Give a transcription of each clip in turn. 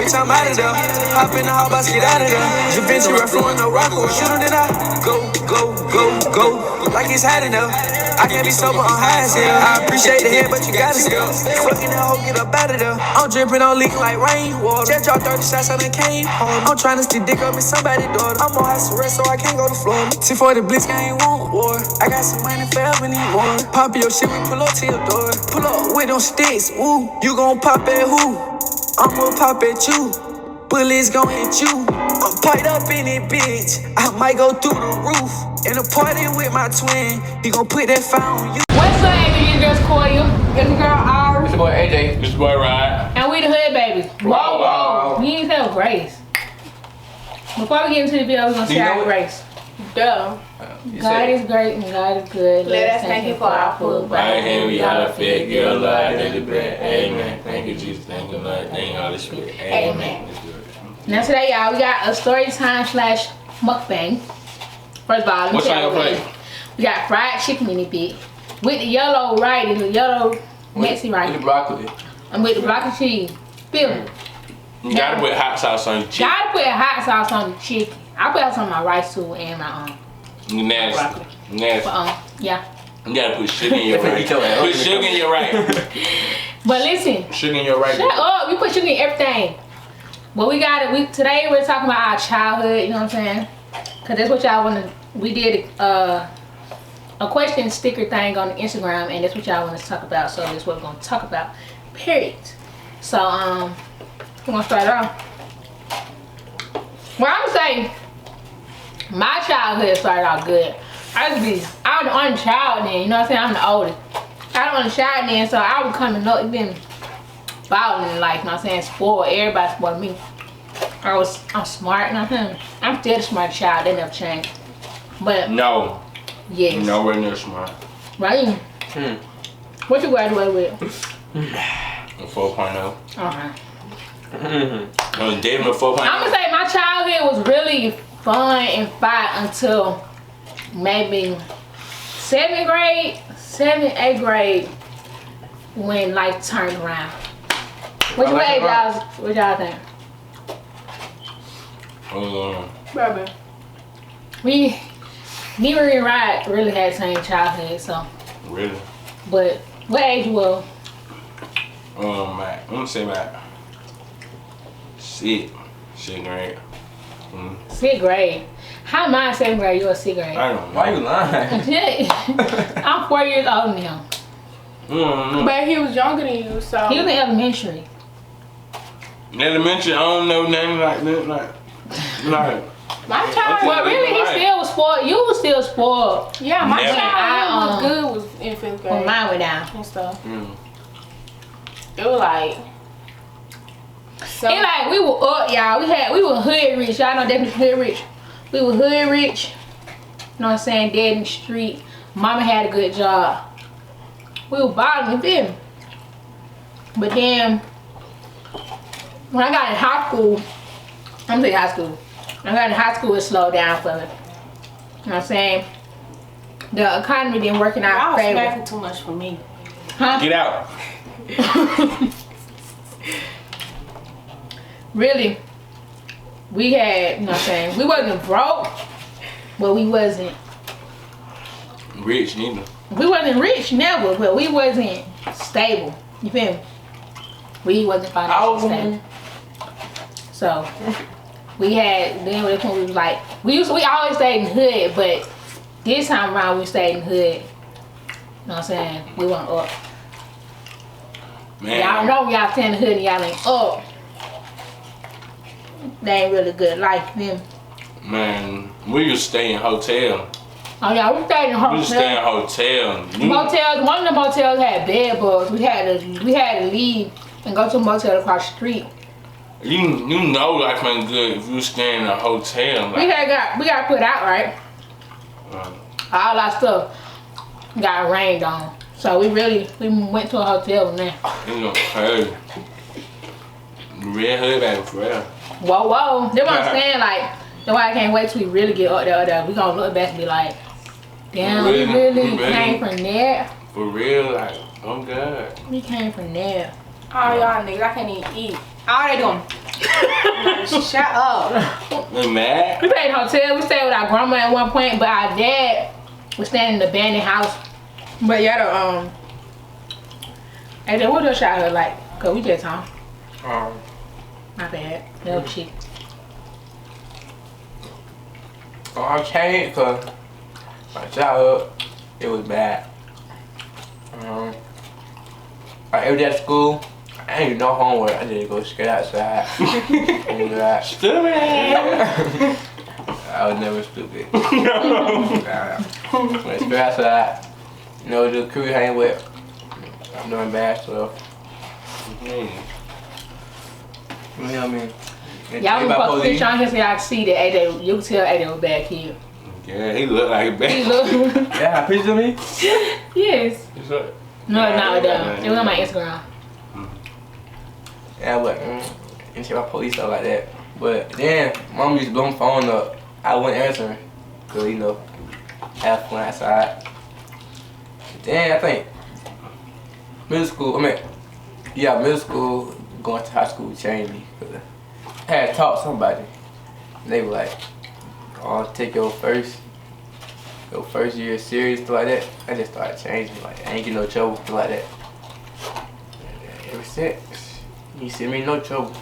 bitch, I'm out of there. Hop in the hot box, get out of there. Jump into rifle, no rocker. Shoot him, then I go. Like it's hot enough. I can't be sober on high as hell. I appreciate the head, but you gotta still. Fucking that hoe, get up out of there. I'm dripping on leak like rainwater. Just dropped 30 shots, I done came home. I'm trying to stick dick up in somebody's daughter. I'm on house arrest, so I can't go to Florida. T4 the Blitz, I ain't want war. I got some money forever, need more. Pop your shit, we pull up to your door. Pull up with them sticks, woo. You gon' pop at who? I'ma pop at you. Bullets gon' hit you. I'm piped up in it, bitch. I might go through the roof. In a party with my twin, he gon' put that fire on you. What's up, AJ? Your girl Koya. It's your girl R. It's your boy AJ. It's your boy Ryan. And we the Hoodbabies. Whoa. We ain't tell Grace. Before we get into the video, we're gonna say our grace. Duh. God is great and God is good. Let us thank you for our food. Right here we got a fit girl, Lord, in the bread. Amen. Thank you, Jesus. Thank you, Lord. Thank you, Holy Spirit. Amen. Now today, y'all, we got a Storytime / Mukbang. First of all, let me tell you what we got fried chicken in it, bit. With the yellow rice, the yellow messy rice. With the broccoli. And with the broccoli cheese. Feel me? You gotta put hot sauce on your chicken. Gotta put hot sauce on the chicken. I put hot sauce on my rice too and my Nasty. broccoli. Nasty. But yeah. You gotta put sugar in your rice. Put sugar in your rice. But listen. Sugar in your rice. Shut up. We put sugar in everything. But we got it. Today we're talking about our childhood. You know what I'm saying? Cause that's what y'all wanna. We did a question sticker thing on the Instagram, and that's what y'all want to talk about. So that's what we're gonna talk about. Period. So we're gonna start off. Well, I'm gonna say my childhood started out good. I was the only child then. You know what I'm saying? I'm the oldest. I was the only child then, so I was coming up, been balling in life. You know what I'm saying? Spoiled. Everybody spoiled me. I'm smart. You know what I'm saying? I'm still the smart child. That never changed. But no. Yes. Nowhere near smart. Right? What you graduate with? A 4.0. Okay. David a 4.0. I'm gonna say my childhood was really fun and fun until maybe 7th grade, 7th, 8th grade when life turned around. What y'all think? Baby. Neither and Ryan really had the same childhood, so. Really? But what age you were? I'm gonna say about 6th grade. 6th grade. How am I 7th grade? You were 6th grade. I don't know. Why you lying? I'm 4 years older than him. But he was younger than you, so. He was in elementary. Elementary, I don't know nothing like that. Like My child. Well, really, he still was spoiled. You was still spoiled. Yeah, my Never. child was good was in 5th grade. When mine went down. And stuff. It was like. So. It like we were up, y'all. We were hood rich. Y'all know definitely hood rich. We were hood rich. You know what I'm saying? Dead in the street. Mama had a good job. We were balling, you feel me? But then when I got in high school, I'm gonna say high school. When I got in high school, it slowed down for me. You know what I'm saying? The economy didn't work in our favor. Y'all smacking too much for me. Huh? get out. Really, we had, you know what I'm saying, we wasn't broke, but we wasn't Rich neither. We wasn't rich never, but we wasn't stable. You feel me? We wasn't financially stable. So we had then when we was like we always stayed in the hood, but this time around we stayed in the hood. You know what I'm saying? We went up. Man. Y'all know y'all stay in the hood and y'all ain't up. They ain't really good life, them. Man, we used to stay in hotel. Oh yeah, we stayed in hotel. We used to stay in hotel. Motels. One of the motels had bed bugs. We had to leave and go to a motel across the street. You know life ain't good if you stay in a hotel. Like, We got put out, right? All our stuff got rained on. So we went to a hotel and then. you know, hey, real hood baby for real. Whoa. That's what I'm saying, like, that's why I can't wait till we really get up there. We gonna look back and be like, damn, we really came from there. For real, like, oh God. We came from there. All y'all niggas, I can't even eat. All they doing. Shut up. You mad? We stayed in a hotel. We stayed with our grandma at one point, but our dad was staying in the abandoned house. But yeah, hey, then what your childhood like? Cause we just home. My bad. No shit. I changed because my childhood, it was bad. Every day at school, I ain't do no homework. I just go straight outside. Stupid. I was never stupid. Went straight outside. You know, the crew hang with. I'm doing bad stuff. You know what I mean? Y'all was supposed to picture on here so y'all can see that AJ, you can tell AJ was a bad kid. Yeah, he looked like a He bad. looked. Yeah, picture of me? Yes. No, it don't. It was on my Instagram. Yeah, but and shit, my police stuff like that. But then, mom used to blow my phone up. I wouldn't answer her. Cause, you know, have fun outside. Then I think middle school, middle school, going to high school changed me. Cause I had taught somebody. They were like, oh, take your first year serious, stuff like that. I just started changing. Like, I ain't get no trouble, stuff like that. And ever since, you see me, no trouble.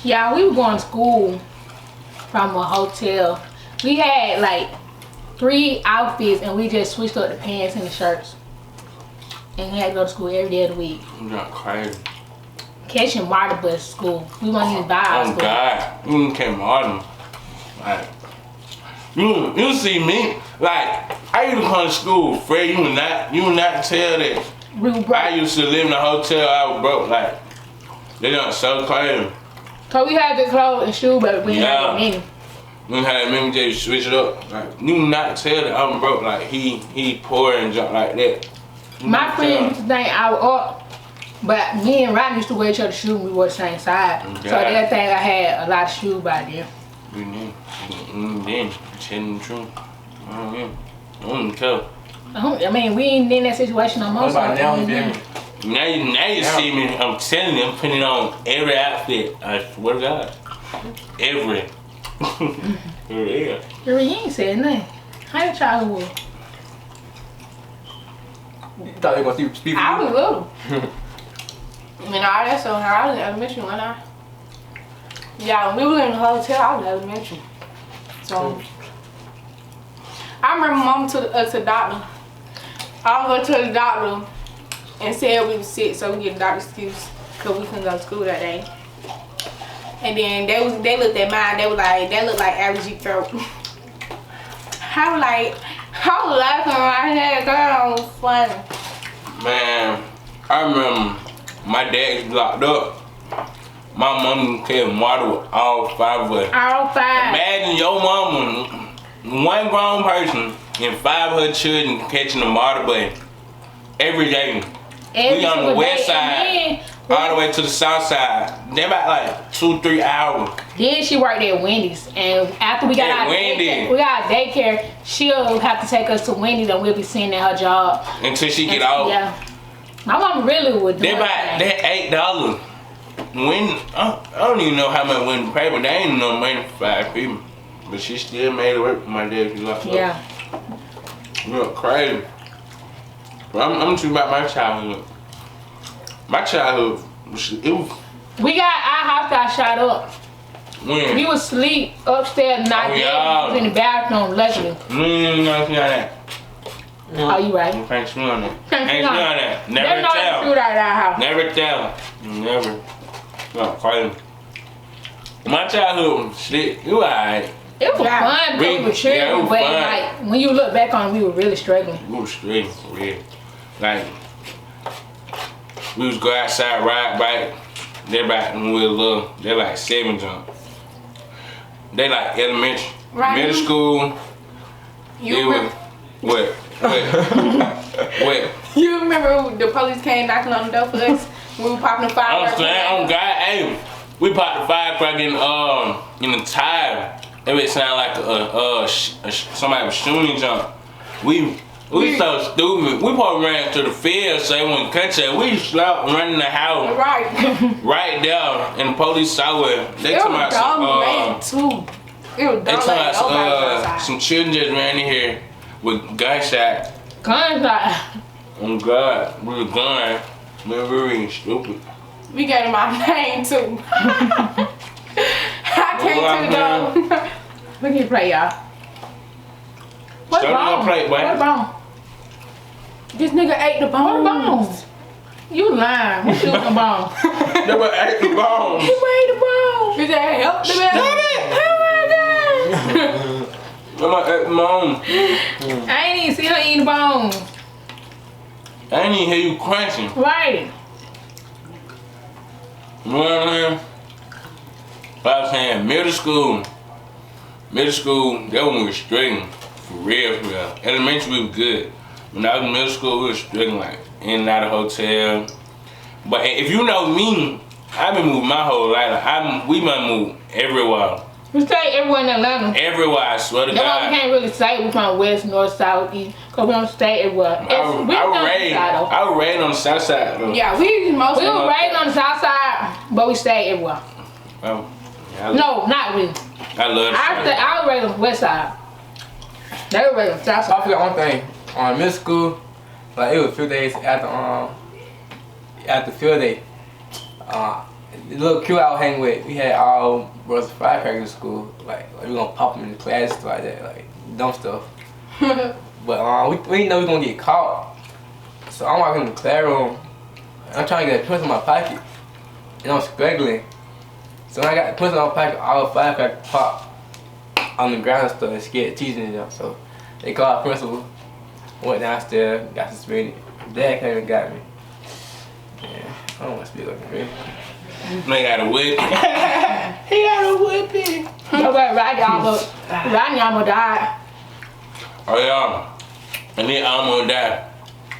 Yeah, we were going to school from a hotel. We had like 3 outfits and we just switched up the pants and the shirts. And we had to go to school every day of the week. I'm not crazy. Catching water bus to school. We wasn't even by our Oh school. God, you came harder. Like, you see me, like, I used to come to school, Fred, you would not tell that. We were broke. I used to live in a hotel, I was broke, like, they done so crazy. Cause we had good clothes and shoes, but we didn't have that many. We had me just switch it up. Like, you would not tell that I'm broke, like, he poor and junk like that. My friend used to think I was up, but me and Rodney used to wear each other's shoes and we were the same size. Okay. So they think I had a lot of shoes by then. Then, telling the truth. I don't tell. I mean, we ain't in that situation no more. What about so- now, Jimmy? Now you see me, I'm telling you, I'm putting on every outfit. I swear to God. Every. Yeah. You ain't said nothing. How your childhood was? You thought they were gonna speak for I you? was little. I mean, all that stuff, I was in elementary when yeah, when we were in the hotel, I was in elementary. So, I remember mom took us to the doctor. I was going to the doctor and said we was sick, so we get a doctor's excuse because we couldn't go to school that day. And then they looked at mine, they were like, that looked like average throat. I was laughing in my head, girl, it was funny. Man, I remember my dad was locked up. My mom carried water with all 5 of us. All 5. Imagine your mama, one grown person, and 5 of her children catching the water bus every day. Every We on the single west day. side, And all the way to the south side. They about like 2-3 hours. then she worked at Wendy's, and after we got Yeah, our Wendy's. daycare, she'll have to take us to Wendy's, and we'll be sitting at her job. Until she get off. Yeah, my mom really would do They it. about $8. When I don't even know how much went to pay, but they ain't no money for 5 people. But she still made it work for my dad. She locked up. Yeah, You know, crazy. But I'm talking about my childhood. My childhood, it was we got our house got shot up. when We was asleep upstairs, not Oh, dead. yeah. We was in the bathroom, luckily. you know that. Oh, you right? You can't smell that. Can't Ain't smell smell that. There's Never no food tell. out of our house. Never tell. Never. No, crazy. My childhood, shit, it was alright. It was Yeah. fun because we were children, Yeah, it was but fun. like when you look back on it, we were really struggling. We was straight for real. Like, we was go outside, ride bike. They about when we were little. They like 7 jump. They like elementary, Right. middle school. You It was remember, what? you remember when the police came knocking on the door for us? We were popping the I'm fireworks. saying, oh God, hey, we popped the firecracker in the tire. It would sound like somebody was shooting jump. We We so stupid. We probably ran to the field so they wouldn't catch us. We slept running the house Right. right there, and the police saw it. They It took was dumb too. It was they dumb took late. Nobody outside. some children just ran in here with gunshot. Gunshot. Oh God, we was gone. Man, we were being stupid. We gave him my name too. I came to the door. We can play, y'all. What's Start wrong? on plate, boy. What's wrong? This nigga ate the bones. What bones? You lying. What you the bones? They were at the bones. You ate the bones. He said, help the man. Stop it! Oh my God. I'm at the bones. I ain't even see her eating the bones. I didn't even hear you crunching. Right. You know what I'm saying? But I was saying middle school, that one was struggling. For real. Elementary we was good. When I was in middle school, we was struggling like in and out of hotel. But if you know me, I've been moving my whole life. Like, we might move everywhere. We stay everywhere in Atlanta. Everywhere, I swear to That's why we God. can't really say we from west, north, south, east, because we don't stay everywhere. I was raised on the south side though. Yeah, we mostly. We were raised on the south side, but we stayed everywhere. Well, yeah, No, not really. I love the south. I was raised on the west side. They were raised on the south I side. forgot one thing. On middle school, like it was a few days after field day. The little crew I was hanging with, we had all brothers firecrackers in school. Like we gonna pop them in the class, stuff like that, like dumb stuff. But we didn't know we gonna get caught. So I'm walking in the classroom. I'm trying to get a pencil in my pocket, and I'm struggling. So when I got the pencil in my pocket, all the firecrackers pop on the ground and stuff and scared teaching them. So they called the principal, went downstairs, got suspended. Dad came and got me. Yeah, I don't want to speak like me. They got a whip. He got a whipping. Nobody Rodney almost died. Oh yeah, and then I almost died.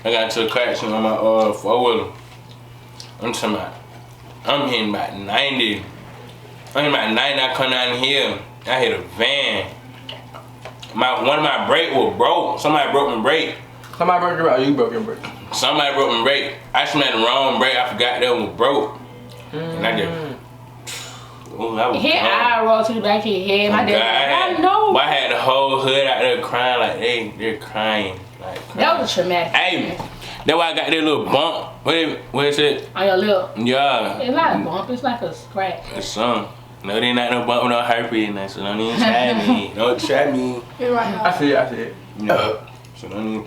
I got into a car accident on my 4-wheeler. I'm talking about, I'm hitting about 90. I'm hitting about 90, I come down here, I hit a van. One of my brake was broke. Somebody broke my brake. Somebody broke your brake, or you broke your brake? Somebody broke my brake. I smacked the wrong brake, I forgot that one was broke. And I just, ooh, that was His gone. eye rolled to the back of his head. My dad, I know. I had the whole hood out there crying like they're crying. Like, crying. That was traumatic. Hey, that's why I got that little bump. What is it? On your lip. Yeah. It's not a bump, it's like a scratch. It's some. No, they not no bump, no herpes, and that, so don't even try me. Don't try me. You're right now. I see it. No. So don't even.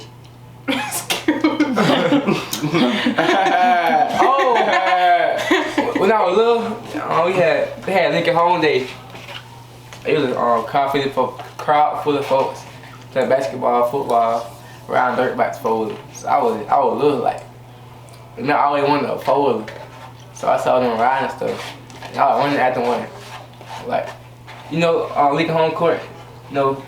When I was little, we had Lincoln Home Day. It was a crowd full of folks playing basketball, football, riding dirt bikes, 4-wheeler. So I was little, like, and I always wanted a 4-wheeler. So I saw them riding and stuff. And I was running after one. Like, you know, Lincoln Home Court, you know,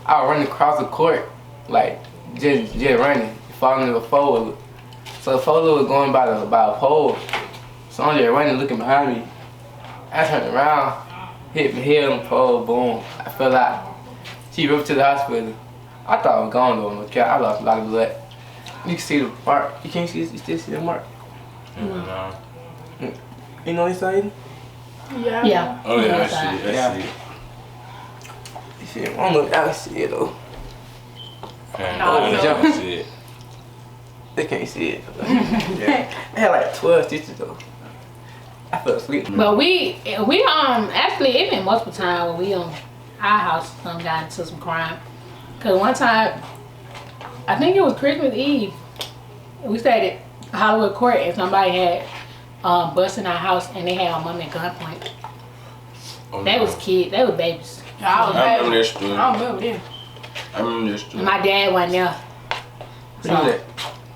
I was running across the court, like, just running, following the 4-wheeler. So the 4-wheeler was going by a pole. So I'm just running, looking behind me. I turned around, hit my head on the pole, boom. I fell out. She ripped to the hospital. I thought I was gone though, okay? I lost a lot of blood. You can see the mark. You can't see this, you still see the mark. No. You know what he's saying? Yeah. Yeah. Oh yeah, I Outside. see it. I see it. You see it? I don't know if I can see it though. I see it. They can't see it. Yeah. I had like 12 stitches though. I fell asleep. But we actually it been multiple times when we our house got into some crime. Cause one time, I think it was Christmas Eve, we stayed at Hollywood Court and somebody had bust in our house and they had our mom at gunpoint. Oh, They no. was kids, they was babies. I was I remember bad. that story. I don't remember this. I remember that story. And my dad wasn't there. Who did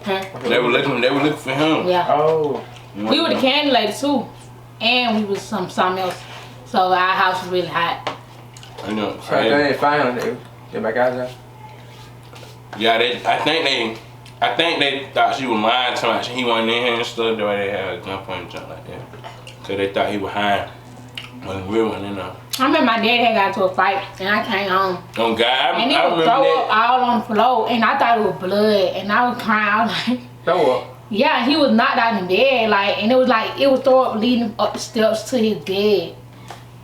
that? Huh? They were looking for him. Yeah. Oh. We were the candy ladies too. And we was something else. So our house was really hot. I know. So they didn't find him. They back out there. Yeah, I think they thought she was lying to me. He wasn't in here and stuff. The way they had a gunpoint and jump like that. Cause they thought he was high. When we went in there. I remember my dad had got into a fight and I came home. Oh God, And he I would remember throw that. up all on the floor and I thought it was blood and I was crying. I was like, Throw up. yeah, he was knocked out in bed, like, and it was throw up leading up the steps to his bed.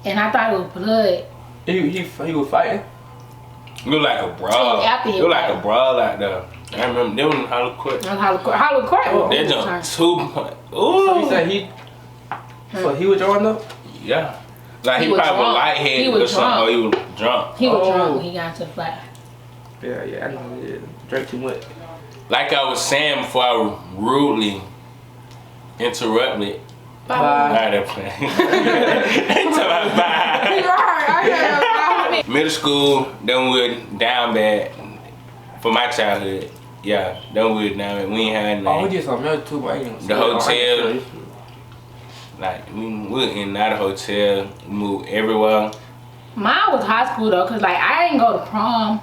And I thought it was blood. He was fighting? It was like a brawl. After he It was like fight. a brawl out there. I remember they was in Hollywood Court. Hollywood Court. Oh, They jumped 2 points. Ooh. So he said so he was drawing up? Yeah. Like he was probably was drunk. lightheaded He was or something. drunk. Or he was drunk. He was Oh. drunk when he got into the fight. Yeah, I know. Yeah. Drank too much. Like I was saying before I rudely interrupted. Bye. Alright, I'm playing. Until I bye. Middle school, then we were down bad. For my childhood. Yeah, then we were down bad. We ain't had Oh, we nothing. did something else too, but I ain't The gonna say it. hotel. Like, we were in and out of hotel. We moved everywhere. Mine was high school though, cause like I ain't go to prom.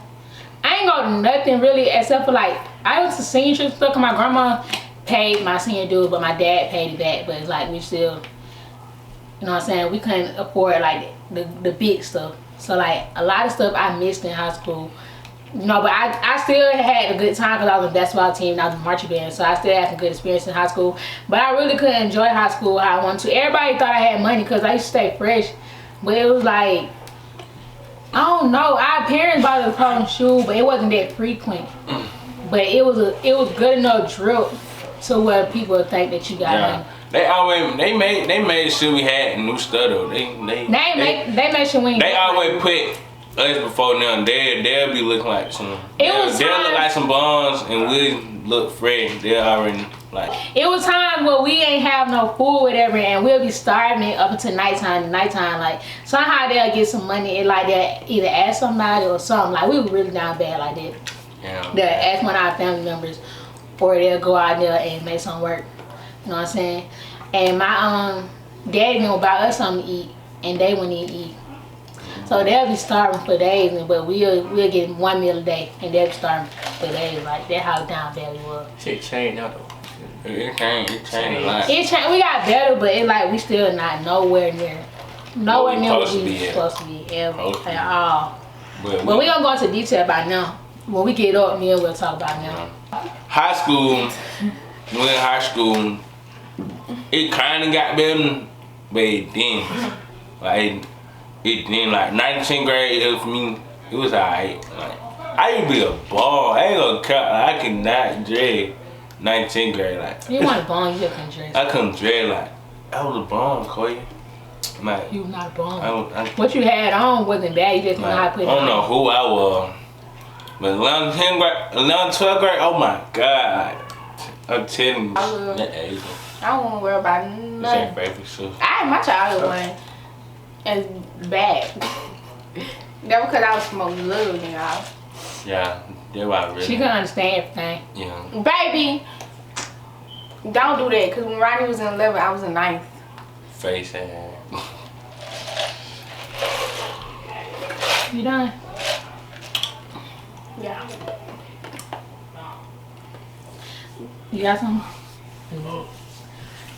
I ain't go to nothing really except for like I went to senior trip stuff. Cause my grandma paid my senior dues, but my dad paid it back. But it's like we still, you know what I'm saying? We couldn't afford like the big stuff. So like a lot of stuff I missed in high school. You know, but I still had a good time because I was on the basketball team and I was in marching band, so I still had some good experience in high school. But I really couldn't enjoy high school how I wanted to. Everybody thought I had money because I used to stay fresh, but it was like, I don't know. Our parents bought us clothes and shoes, but it wasn't that frequent. But it was good enough drip to where people would think that you got money. They made sure we had new stuff though. They made sure we. They always put us before now. They'll be looking like some. They'll look like some bums, and we look fresh. They're already like. It was times where we ain't have no food, whatever, and we'll be starving up until nighttime. Like somehow they'll get some money and like they'll either ask somebody or something. Like we were really down bad like that. Yeah. They'll ask one of our family members, or they'll go out there and make some work. You know what I'm saying? And my daddy knew about us something to eat, and they wouldn't even eat. So they'll be starving for days, but we'll get 1 meal a day, and they'll be starving for days. Like that's how down bad we were. Shit changed now though. It changed a lot. We got better, but it like we still not nowhere near what we supposed to be ever at all. But we gonna go into detail about now. When we get up, me and we'll talk about now. High school, when in high school, it kind of got better, but it didn't. Like it didn't. Like 9th, 10th grade, for me, it was alright. Like I used to be a ball. I ain't gonna cut. I could not dress 9th, 10th grade. Like You want a bone, you couldn't dress. I couldn't dress like I was a bum, Koya. Like You not a bone. I What you had on wasn't bad. You just know how to put it I don't on. know who I was. But 11th, 10th grade, 11th, 12th grade, oh my God. I'm telling you, that age. I don't want to worry about This ain't nothing. favorite stuff. My childhood one is bad. That because I was smoking little nigga. Yeah, that's why I really. She can understand everything. Yeah. Baby, don't do that. Because when Ronnie was in 11, I was in 9th. Face ass. You done? Yeah. You got something?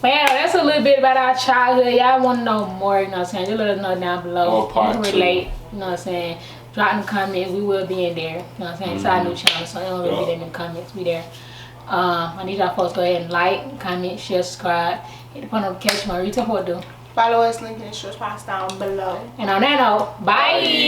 But yeah, that's a little bit about our childhood. Y'all want to know more, you know what I'm saying? Just let us know down below. More part You can relate, you know what I'm saying? Drop in the comments. We will be in there. You know what I'm saying? It's our new channel, so it don't really be in the comments. We there. I need y'all folks to go ahead and like, comment, share, subscribe. Hit the phone notification. My retail what do. Follow us, link in the description box down below. And on that note, bye.